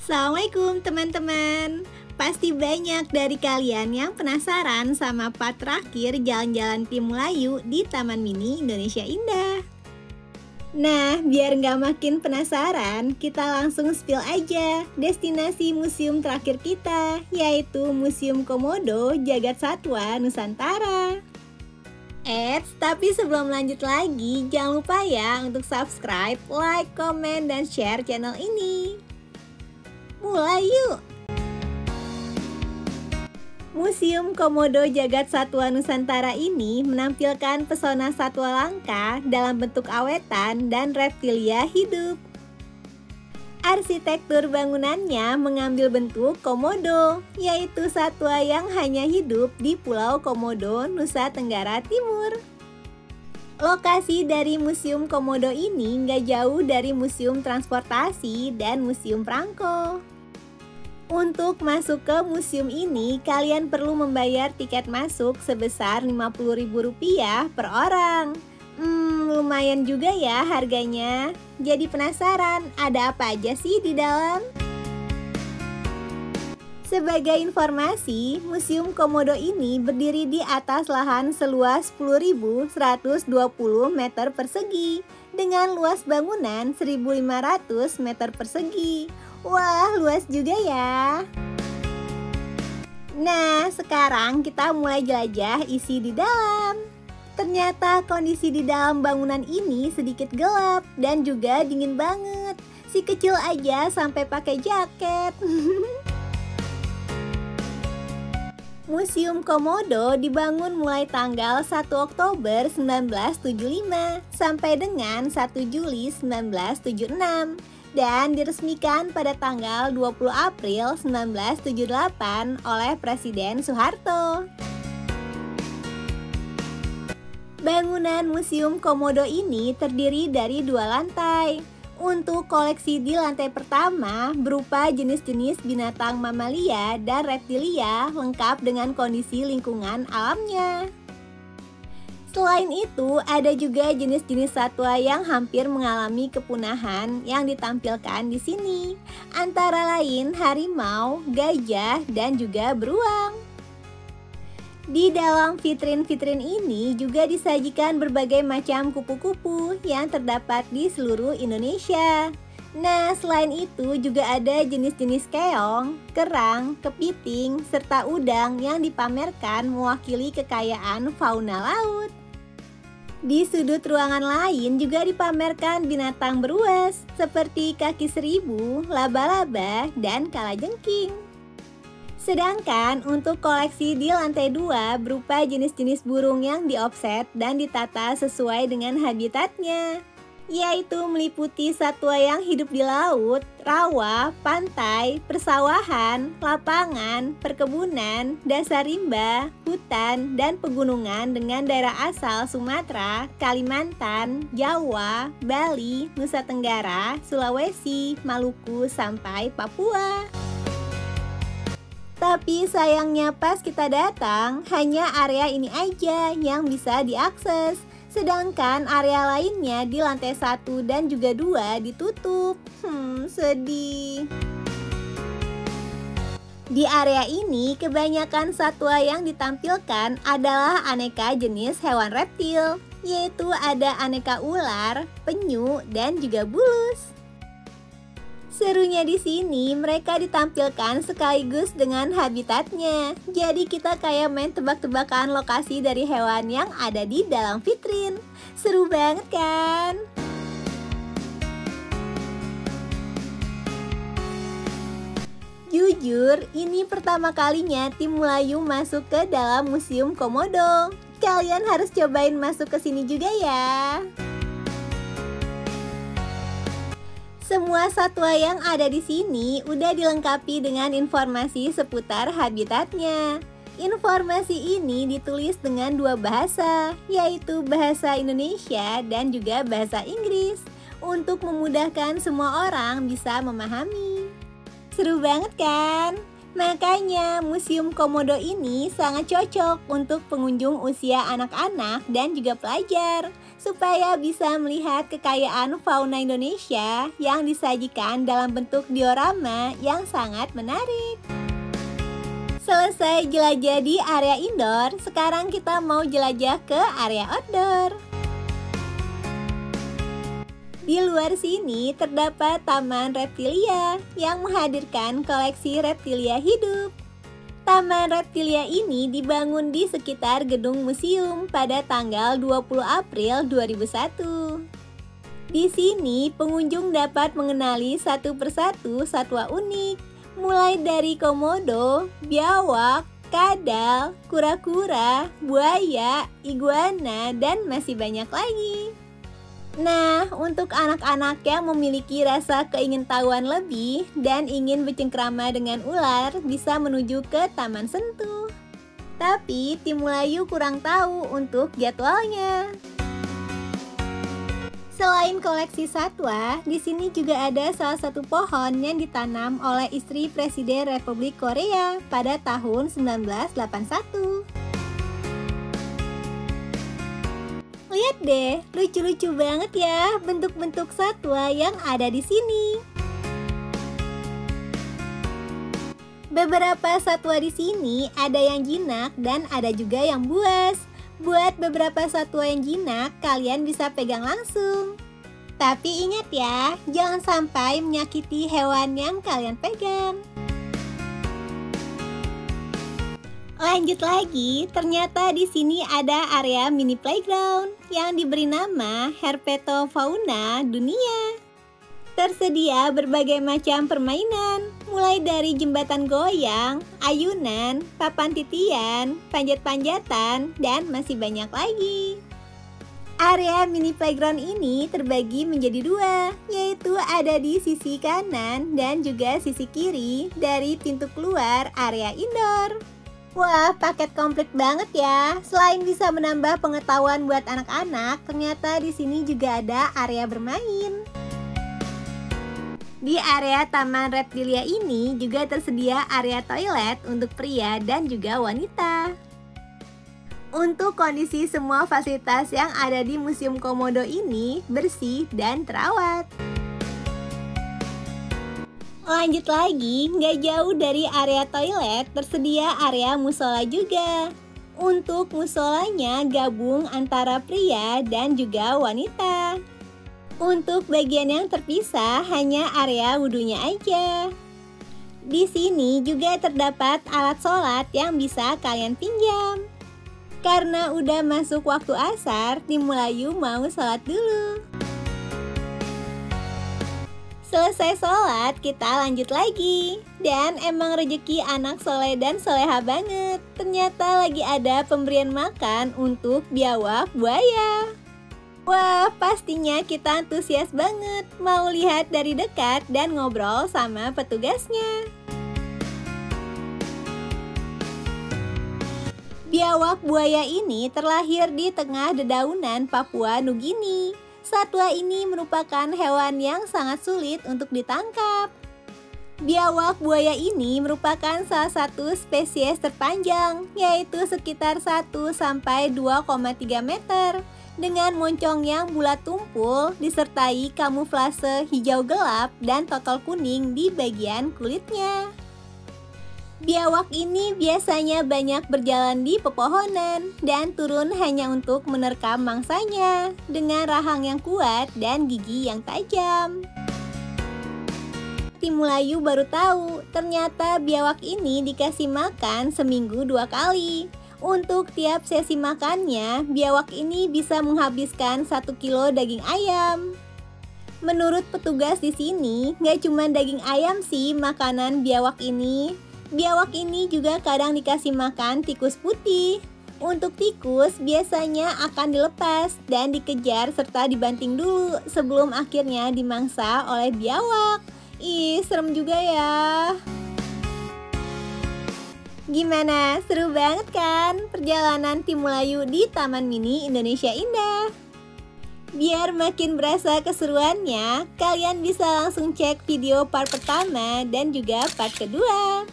Assalamualaikum teman-teman. Pasti banyak dari kalian yang penasaran sama part terakhir jalan-jalan tim Melayu di Taman Mini Indonesia Indah. Nah, biar nggak makin penasaran, kita langsung spill aja destinasi museum terakhir kita, yaitu Museum Komodo Jagat Satwa Nusantara. Tapi sebelum lanjut lagi, jangan lupa ya untuk subscribe, like, komen, dan share channel ini. Mulai yuk! Museum Komodo Jagat Satwa Nusantara ini menampilkan pesona satwa langka dalam bentuk awetan dan reptilia hidup. Arsitektur bangunannya mengambil bentuk komodo, yaitu satwa yang hanya hidup di Pulau Komodo, Nusa Tenggara Timur. Lokasi dari Museum Komodo ini nggak jauh dari Museum Transportasi dan Museum Prangko. Untuk masuk ke museum ini, kalian perlu membayar tiket masuk sebesar Rp50.000 per orang. Lumayan juga ya harganya. Jadi penasaran, ada apa aja sih di dalam? Sebagai informasi, Museum Komodo ini berdiri di atas lahan seluas 10.120 meter persegi dengan luas bangunan 1.500 meter persegi. Wah, luas juga ya. Nah, sekarang kita mulai jelajah isi di dalam. Ternyata kondisi di dalam bangunan ini sedikit gelap dan juga dingin banget. Si kecil aja sampai pakai jaket. Museum Komodo dibangun mulai tanggal 1 Oktober 1975 sampai dengan 1 Juli 1976 dan diresmikan pada tanggal 20 April 1978 oleh Presiden Soeharto. Bangunan Museum Komodo ini terdiri dari 2 lantai. Untuk koleksi di lantai pertama berupa jenis-jenis binatang mamalia dan reptilia lengkap dengan kondisi lingkungan alamnya. Selain itu, ada juga jenis-jenis satwa yang hampir mengalami kepunahan yang ditampilkan di sini, antara lain harimau, gajah, dan juga beruang. Di dalam vitrin-vitrin ini juga disajikan berbagai macam kupu-kupu yang terdapat di seluruh Indonesia. Nah, selain itu juga ada jenis-jenis keong, kerang, kepiting, serta udang yang dipamerkan mewakili kekayaan fauna laut. Di sudut ruangan lain juga dipamerkan binatang beruas seperti kaki seribu, laba-laba, dan kalajengking. Sedangkan untuk koleksi di lantai 2 berupa jenis-jenis burung yang diopset dan ditata sesuai dengan habitatnya, yaitu meliputi satwa yang hidup di laut, rawa, pantai, persawahan, lapangan, perkebunan, dasar rimba, hutan, dan pegunungan dengan daerah asal Sumatera, Kalimantan, Jawa, Bali, Nusa Tenggara, Sulawesi, Maluku, sampai Papua. Tapi sayangnya pas kita datang, hanya area ini aja yang bisa diakses. Sedangkan area lainnya di lantai 1 dan juga 2 ditutup. Sedih. Di area ini kebanyakan satwa yang ditampilkan adalah aneka jenis hewan reptil, yaitu ada aneka ular, penyu, dan juga bulus. Serunya di sini mereka ditampilkan sekaligus dengan habitatnya. Jadi kita kayak main tebak-tebakan lokasi dari hewan yang ada di dalam vitrin. Seru banget kan? Jujur, ini pertama kalinya tim Melayu masuk ke dalam Museum Komodo. Kalian harus cobain masuk ke sini juga ya. Semua satwa yang ada di sini udah dilengkapi dengan informasi seputar habitatnya. Informasi ini ditulis dengan 2 bahasa, yaitu bahasa Indonesia dan juga bahasa Inggris, untuk memudahkan semua orang bisa memahami. Seru banget kan? Makanya, Museum Komodo ini sangat cocok untuk pengunjung usia anak-anak dan juga pelajar, supaya bisa melihat kekayaan fauna Indonesia yang disajikan dalam bentuk diorama yang sangat menarik. Selesai jelajah di area indoor, sekarang kita mau jelajah ke area outdoor. Di luar sini terdapat Taman Reptilia yang menghadirkan koleksi reptilia hidup. Taman Reptilia ini dibangun di sekitar gedung museum pada tanggal 20 April 2001. Di sini pengunjung dapat mengenali satu persatu satwa unik, mulai dari komodo, biawak, kadal, kura-kura, buaya, iguana, dan masih banyak lagi. Nah, untuk anak-anak yang memiliki rasa keingintahuan lebih dan ingin bercengkrama dengan ular, bisa menuju ke Taman Sentuh. Tapi tim Melayu kurang tahu untuk jadwalnya. Selain koleksi satwa, di sini juga ada salah satu pohon yang ditanam oleh istri Presiden Republik Korea pada tahun 1981. Lihat deh, lucu-lucu banget ya bentuk-bentuk satwa yang ada di sini. Beberapa satwa di sini ada yang jinak dan ada juga yang buas. Buat beberapa satwa yang jinak, kalian bisa pegang langsung. Tapi ingat ya, jangan sampai menyakiti hewan yang kalian pegang. Lanjut lagi, ternyata di sini ada area mini playground yang diberi nama Herpetofauna Dunia. Tersedia berbagai macam permainan, mulai dari jembatan goyang, ayunan, papan titian, panjat-panjatan, dan masih banyak lagi. Area mini playground ini terbagi menjadi dua, yaitu ada di sisi kanan dan juga sisi kiri dari pintu keluar area indoor. Wah, paket komplit banget ya. Selain bisa menambah pengetahuan buat anak-anak, ternyata di sini juga ada area bermain. Di area Taman Reptilia ini juga tersedia area toilet untuk pria dan juga wanita. Untuk kondisi semua fasilitas yang ada di Museum Komodo ini bersih dan terawat. Lanjut lagi, nggak jauh dari area toilet tersedia area musola juga. Untuk musolanya gabung antara pria dan juga wanita. Untuk bagian yang terpisah hanya area wudhunya aja. Di sini juga terdapat alat sholat yang bisa kalian pinjam. Karena udah masuk waktu asar, tim Melayu mau sholat dulu. Selesai sholat, kita lanjut lagi. Dan emang rezeki anak soleh dan soleha banget. Ternyata lagi ada pemberian makan untuk biawak buaya. Wah, pastinya kita antusias banget mau lihat dari dekat dan ngobrol sama petugasnya. Biawak buaya ini terlahir di tengah dedaunan Papua Nugini. Satwa ini merupakan hewan yang sangat sulit untuk ditangkap. Biawak buaya ini merupakan salah satu spesies terpanjang, yaitu sekitar 1–2,3 meter, dengan moncong yang bulat tumpul, disertai kamuflase hijau gelap dan totol kuning di bagian kulitnya. Biawak ini biasanya banyak berjalan di pepohonan dan turun hanya untuk menerkam mangsanya dengan rahang yang kuat dan gigi yang tajam. Tim Melayu baru tahu ternyata biawak ini dikasih makan seminggu 2 kali. Untuk tiap sesi makannya, biawak ini bisa menghabiskan 1 kilo daging ayam. Menurut petugas di sini, nggak cuma daging ayam sih makanan biawak ini. Biawak ini juga kadang dikasih makan tikus putih. Untuk tikus biasanya akan dilepas dan dikejar serta dibanting dulu sebelum akhirnya dimangsa oleh biawak. Ih, serem juga ya. Gimana? Seru banget kan perjalanan tim Melayu di Taman Mini Indonesia Indah? Biar makin berasa keseruannya, kalian bisa langsung cek video part pertama dan juga part kedua.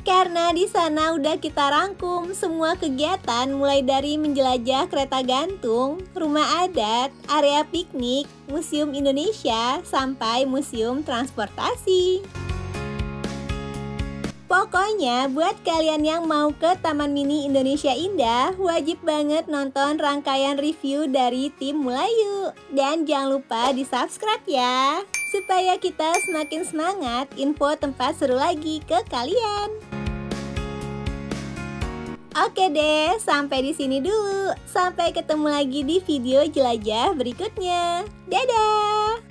Karena di sana udah kita rangkum semua kegiatan mulai dari menjelajah kereta gantung, rumah adat, area piknik, Museum Indonesia, sampai museum transportasi. Pokoknya buat kalian yang mau ke Taman Mini Indonesia Indah, wajib banget nonton rangkaian review dari tim Mulayu. Dan jangan lupa di subscribe ya, supaya kita semakin semangat info tempat seru lagi ke kalian. Oke deh, sampai di sini dulu. Sampai ketemu lagi di video jelajah berikutnya. Dadah!